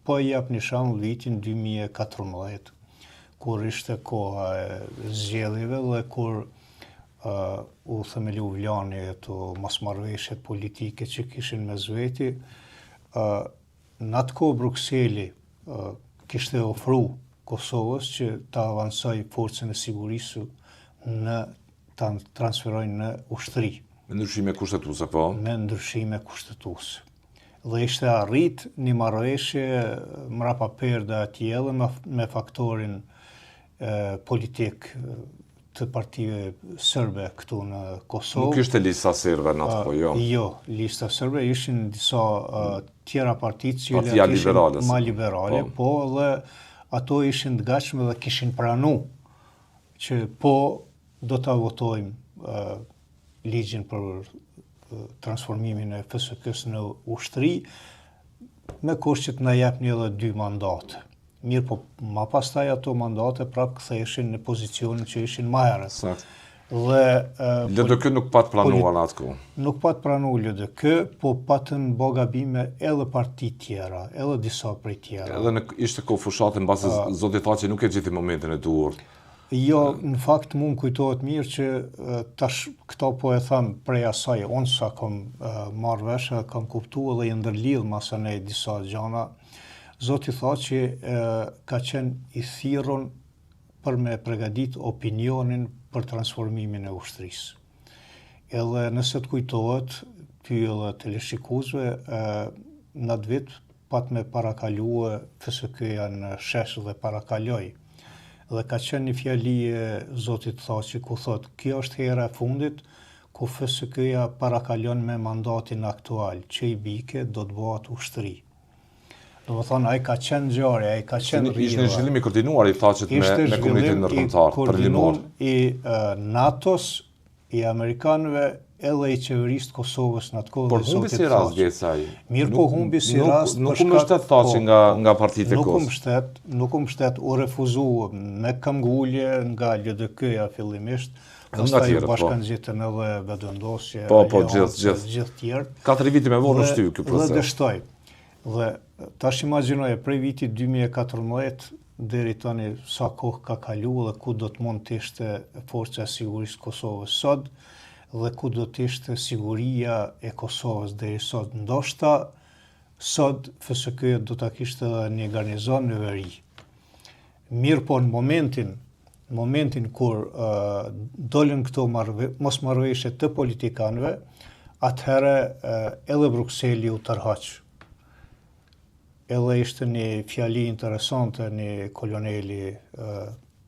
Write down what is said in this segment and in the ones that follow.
po jap një shembull vitin 2014, kur ishte koha e zgjedhjeve dhe kur u themelu vlani ato mosmarrëveshjet politike që kishin mes veti, në atë kohë Brukseli kishte ofru Kosovës që ta avancoj forcën e sigurisë ta transferojnë në ushtri. Me ndryshime kushtetuese, po? Me ndryshime kushtetuese. Dhe ishte arrit një marrëveshje mrapa perda atje edhe me faktorin politik të partive serbe këtu në Kosovë. Nuk ishte lista serbe në atë kohë, jo? Jo, lista serbe ishin disa tjera partitë që Partia liberale, ma liberale, po dhe ato ishin të gatshme dhe kishin pranu që po do ta votojmë ligjin për transformimin e FSK-s në ushtri, me kusht që të na japni edhe 2 mandate. Mirë, po ma pastaj ato mandate prap ktheheshin në pozicionin që ishin më herët. Sakt. Dhe LDK nuk pat pranuar atë kohë. Nuk pat pranuar LDK, po patën bo gabime edhe parti tjera, edhe disa prej tjera. Edhe ishte kohë fushate mbasi zoti tha që nuk e gjeti momentin e duhur. Jo, në fakt mu më kujtohet mirë që tash këto po e tham prej asaj, unë sa kam marrë veshe, kam kuptu edhe i ndërlidh masanej disa gjana. Zoti tha që ka qenë i thirrur për me përgatit opinionin për transformimin e ushtrisë. Edhe nëse të kujtohet, ty edhe teleshikuesve, në atë vit pat me parakalue FSK-ja në shesh dhe parakaloj. Dhe ka qenë një fjali e Zotit Thaçi ku thot, kjo është hera e fundit ku FSK-ja parakalon me mandatin aktual, që i bike do të bëhet ushtri. Do të thonë, ai ka qenë ngjarje, ai ka qenë rrjedhë. Ishte një zhvillim i koordinuar i Thaçit me Komitetin Ndërkombëtar për Limor. I NATO-s, i amerikanëve, edhe i qeverisë të Kosovës në atë kohë. Por humbi si rast Gecaj. Mirë, po humbi si rast. Nuk u mbështet Thaçi nga partitë e Kosovës. Nuk u mbështet, u refuzu me këmbgulje nga LDK-ja fillimisht. Nga tjerët, po. Bashkangjitën edhe vetëvendosje. Po, gjithë tjerë. 4 vite me vonë shtyr ky proces. Dhe dështoj. Dhe tash imagjinoje prej vitit 2014 deri tani sa kohë ka kalu dhe ku do të mund të ishte forca e sigurisë Kosovës sot dhe ku do të ishte siguria e Kosovës deri sot. Ndoshta sot FSK do ta kishte një garnizon në veri. Mirë, po në momentin kur dolën këto mosmarrëveshje të politikanëve, atëherë edhe Brukseli u tërhaq. Edhe ishte një fjali interesante një koloneli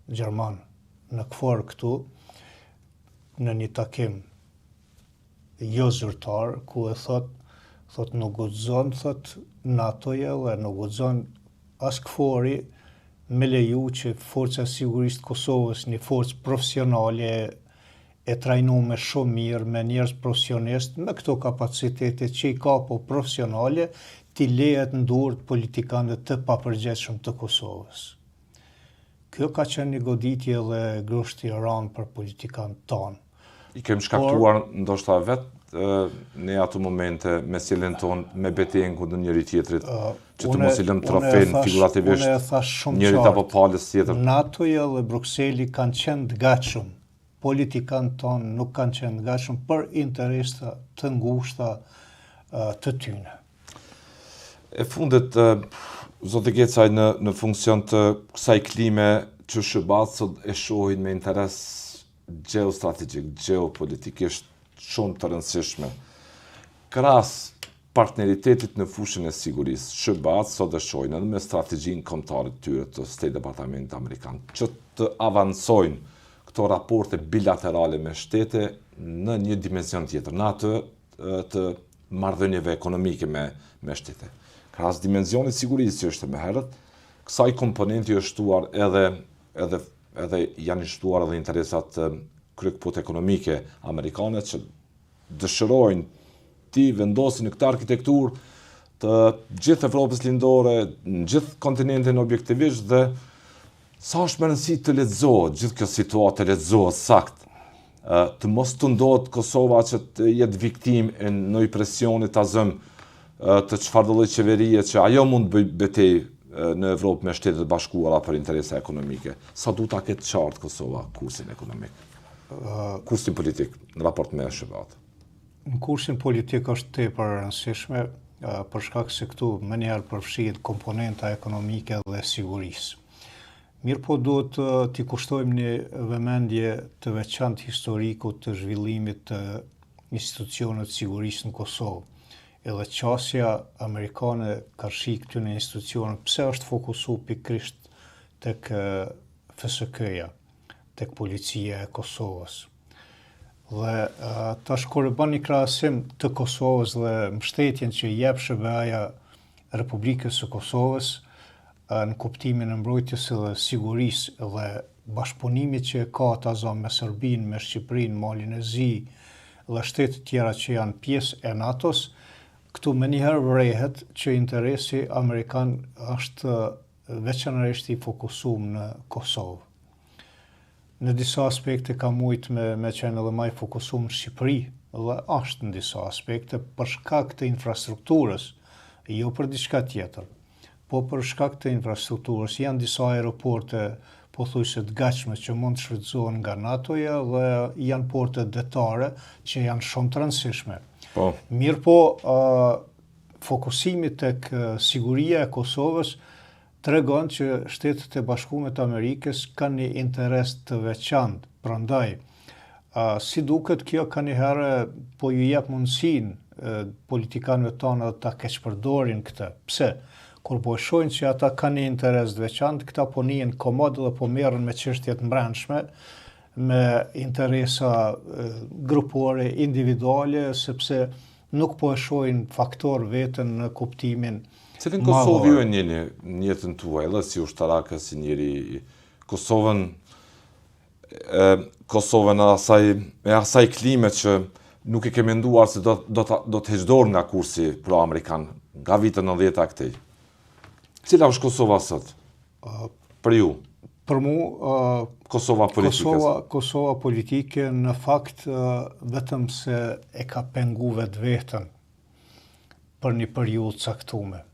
gjerman në KFOR këtu, në një takim jo zyrtar, ku e thot nuk guxon, thot NATO-ja dhe nuk guxon as KFOR-i me leju që Forca e Sigurisë të Kosovës, një forcë profesionale e trajnuar shumë mirë, me njerëz profesionistë, me këto kapacitete që i ka po profesionale, t'i lehet në dorë të politikanëve të papërgjegjshëm të Kosovës. Kjo ka qenë një goditje dhe grushti i rëndë për politikanët tanë. I kemi shkaktuar ndoshta vetë në ato momente me sjelljen tonë me betejën kundër njëri tjetrit, që të mos i lëmë trofen figurativisht njërit apo palës tjetër. NATO-ja dhe Brukseli kanë qenë të gatshëm. Politikanët tanë nuk kanë qenë të gatshëm për interesa të ngushta të tyre. E fundit, Zoti Gecaj, në funksion të kësaj klime që shërbasët e shohin me interes geostrategjik, geopolitikisht shumë të rëndësishme. Krahas partneritetit në fushën e sigurisë, shërbasët sot e shohin edhe me strategjinë kombëtare të tyre të State Departamentit Amerikan, që të avancojnë këto raporte bilaterale me shtete në një dimension tjetër, në atë të marrëdhënieve ekonomike me shtete. Krahas dimensionit sigurisë që është më herët, kësaj komponenti është shtuar edhe janë shtuar edhe interesat kryekput ekonomike amerikane që dëshirojnë ti vendosin në këtë arkitekturë të gjithë Evropës lindore, në gjithë kontinentin objektivisht dhe sa është më rëndësi të lexohet gjithë kjo situatë, të lexohet sakt, të mos të ndodhë Kosova që të jetë viktim në një presioni ta zëm të çfarëdo lloj qeverie që ajo mund të bëjë betejë në Evropë me Shtetet e Bashkuara për interesa ekonomike. Sa duhet ta ketë qartë Kosova kursin ekonomik, kursin politik në raport me SHBA-t? Në kursin politik është tepër e rëndësishme për shkak se këtu menjëherë përfshihet komponenta ekonomike dhe sigurisë. Mirë po duhet t'i kushtojmë një vëmendje të veçantë historikut të zhvillimit të institucionet sigurisë në Kosovë. Edhe qasja amerikane ka shi këtyne institucionet, pse është fokusu pikrisht tek FSK-ja, tek policia e Kosovës. Dhe tash kur e bën një krahasim të Kosovës dhe mbështetjen që jep SHBA-ja Republikës së Kosovës në kuptimin e mbrojtjes dhe sigurisë dhe bashkëpunimit që ka ata me Serbinë, me Shqipërinë, Malin e Zi dhe shtetet tjera që janë pjesë e NATO-s, këtu menjëherë vrehet që interesi amerikan është veçanërisht i fokusuar në Kosovë. Në disa aspekte ka mujtë me qenë edhe më i fokusuar në Shqipëri, dhe është në disa aspekte për shkak të infrastrukturës, jo për diçka tjetër. Po për shkak të infrastrukturës janë disa aeroporte pothuajse të gatshme që mund të shfrytëzohen nga NATO-ja dhe janë porte detare që janë shumë të rëndësishme. Po. Mirë po, fokusimi tek siguria e Kosovës tregon që Shtetet e Bashkuara të Amerikës kanë një interes të veçantë. Prandaj, si duket kjo ka një herë po ju jep mundësinë politikanëve tonë ta keqpërdorin këtë. Pse? Kur po shohin që ata kanë një interes të veçantë, këta po nihen komod dhe po merren me çështjet mbrëmshme, me interesa grupore, individuale, sepse nuk po e shohin faktor vetën në kuptimin Cilin Kosovë ju e njeni në jetën tuaj, edhe si ushtarake, si njëri Kosovën me asaj klime që nuk e ke menduar se do të heqdor nga kursi pro-amerikan, nga vitën 90 këtej. Cila është Kosova sot? Për ju? Për mu, Kosova politike. Kosova politike në fakt vetëm se e ka pengu vetën për një periudhë caktuar.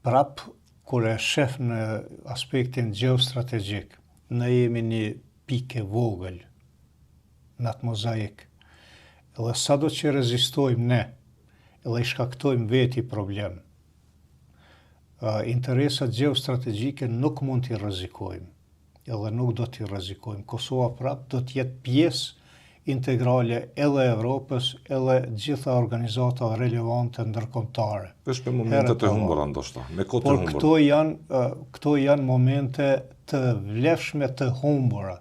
Prap, kur e shef në aspektin geostrategjik, ne jemi një pikë vogël në atë mozaik. Edhe sado që rezistojmë ne, edhe i shkaktojmë veti problem, interesat geostrategjike nuk mund t'i rrezikojmë, edhe nuk do t'i rrezikojmë. Kosova prap do t'jetë pjesë integrale edhe Evropës, edhe gjitha organizata relevante ndërkombëtare. Vesh me momente të humbura ndoshta, me kohë të humbura. Por këto janë momente të vlefshme të humbura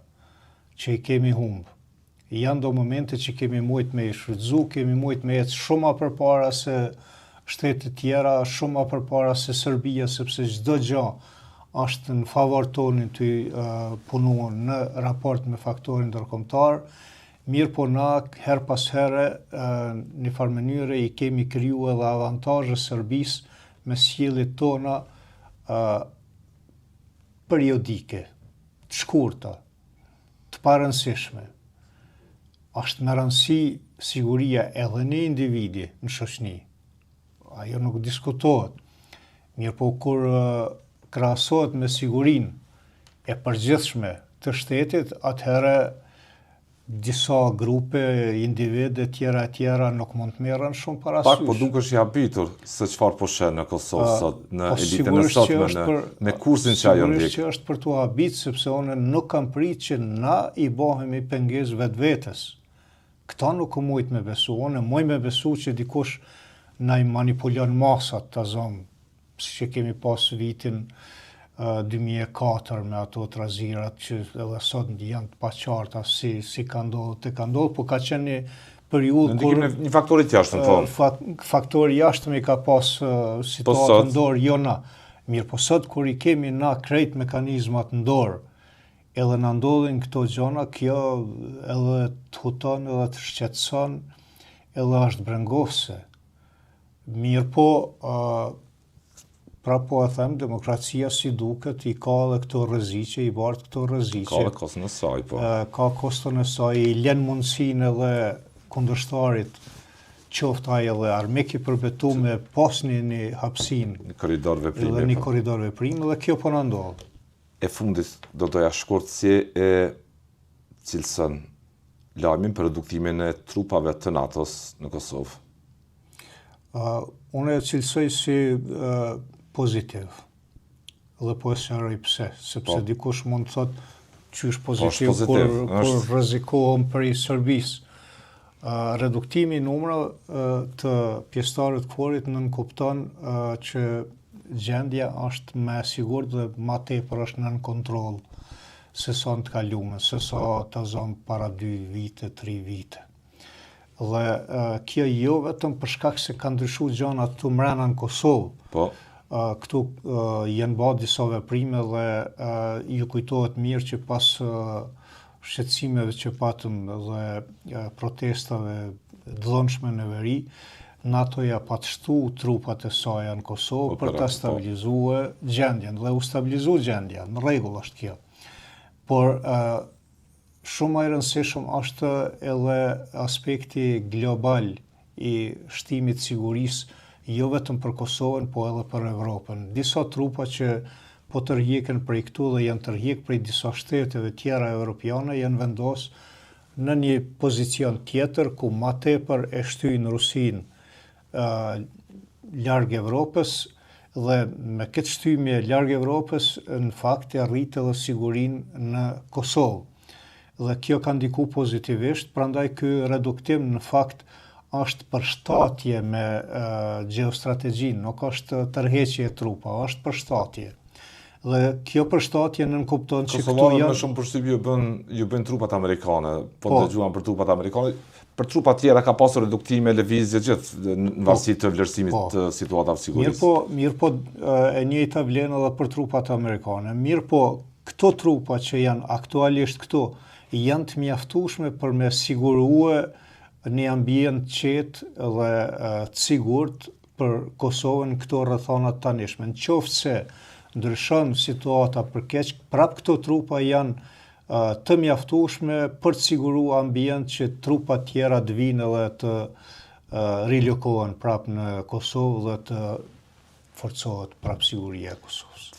që i kemi humbë. Janë do momente që kemi mujt me i shfrytzu, kemi mujt me jetë shumë më përpara se shtetet tjera, shumë më përpara se Serbia, sepse çdo gjë është në favor tonin të punuar në raport me faktorin ndërkombëtar. Mirë po na, her pas here, një farë mënyre i kemi kriju edhe avantazhe Serbisë me sjelljet tona periodike, të shkurta, të parëndësishme. Është me rëndësi siguria edhe në individi në shoqni. Ajo nuk diskutohet. Mirë po kur krahasohet me sigurinë e përgjithshme të shtetit, atëherë disa grupe, individe tjera nuk mund të merren shumë parasysh. Pak po dukesh i habitur se çfarë po sheh në Kosovë sot, në elitën e sotme, me kursin që ajo ndjek. Sigurisht që është për t'u habit, sepse unë nuk kam prit që na i bëhemi pengesë vetvetes. Këta nuk mujt me besu, unë muj me besu që dikush na i manipulon masat të zonë, si që kemi pas vitin 2004 me ato trazirat që edhe sot janë të paqarta si ka ndodhur, po ka qenë një periudhë kur një faktor i jashtëm, po. Faktori jashtëm i ka pas situatë në dorë, jo na. Mirë, po sot kur i kemi na krejt mekanizmat në dorë, edhe na ndodhin këto gjëra, kjo edhe të huton, edhe të shqetëson, edhe është brengose. Mirë po, pra po e them, demokracia si duket i ka edhe këto rreziqe, i bart këto rreziqe. Ka edhe kostën e saj, po. Ka kostën e saj, i lën mundësinë edhe kundërshtarit qoftë ai edhe armik i përbetuar pas një hapësinë Në koridor veprimi. dhe një korridor veprimi dhe kjo po na ndodh. E fundit do doja shkurt si e cilëson lajmin për reduktimin e trupave të NATO-s në Kosovë. Unë e cilësoj si pozitiv. Dhe po e sqaroj pse, sepse dikush mund të thotë qysh pozitiv kur rrezikohem për i Serbisë. Reduktimi i numrave të pjesëtarëve të KFOR-it nënkupton që gjendja është më e sigurt dhe më tepër është nën kontroll se sa në të kaluame, se sa të zonë para 2 vite, 3 vite. Dhe kjo jo vetëm për shkak se ka ndryshuar gjëra këtu mrena në Kosovë. Po. Këtu janë bërë disa veprime dhe ju kujtohet mirë që pas shqetësimeve që patëm dhe protestave dhënshme në veri, NATO-ja pa të shtu trupat e saj në Kosovë për ta stabilizuar gjendjen dhe u stabilizu gjendja, në rregull është kjo. Por shumë më i rëndësishëm është edhe aspekti global i shtimit sigurisë, jo vetëm për Kosovën, po edhe për Evropën. Disa trupa që po tërhiqen prej këtu dhe janë tërhiqur prej disa shteteve tjera evropiane janë vendosur në një pozicion tjetër ku më tepër e shtyjnë Rusinë larg Evropës dhe me këtë shtymje larg Evropës në fakt e arrit edhe sigurinë në Kosovë. Dhe kjo ka ndikuar pozitivisht, prandaj ky reduktim në fakt është përshtatje me gjeostrategjinë, nuk është tërheqje e trupa, është përshtatje. Dhe kjo përshtatje nënkupton që këtu janë... janë... Më shumë përshtypje ju bën trupat amerikane, po dëgjuam për trupat amerikane. Për trupat tjera ka pasur reduktime, lëvizje gjithë në varësi të vlerësimit të situatave sigurisë. Mirë po e njëjta vlen edhe për trupat amerikane. Mirë po këto trupa që janë aktualisht këtu janë të mjaftueshme për me sigurue një ambient qetë dhe të sigurt për Kosovën këto rrethana të tanishme. Në qoftë se ndryshon situata për keq, prap këto trupa janë të mjaftueshme për të siguruar ambient që trupat tjera të vinë dhe të rilokohen prap në Kosovë dhe të forcohet prap siguria e Kosovës.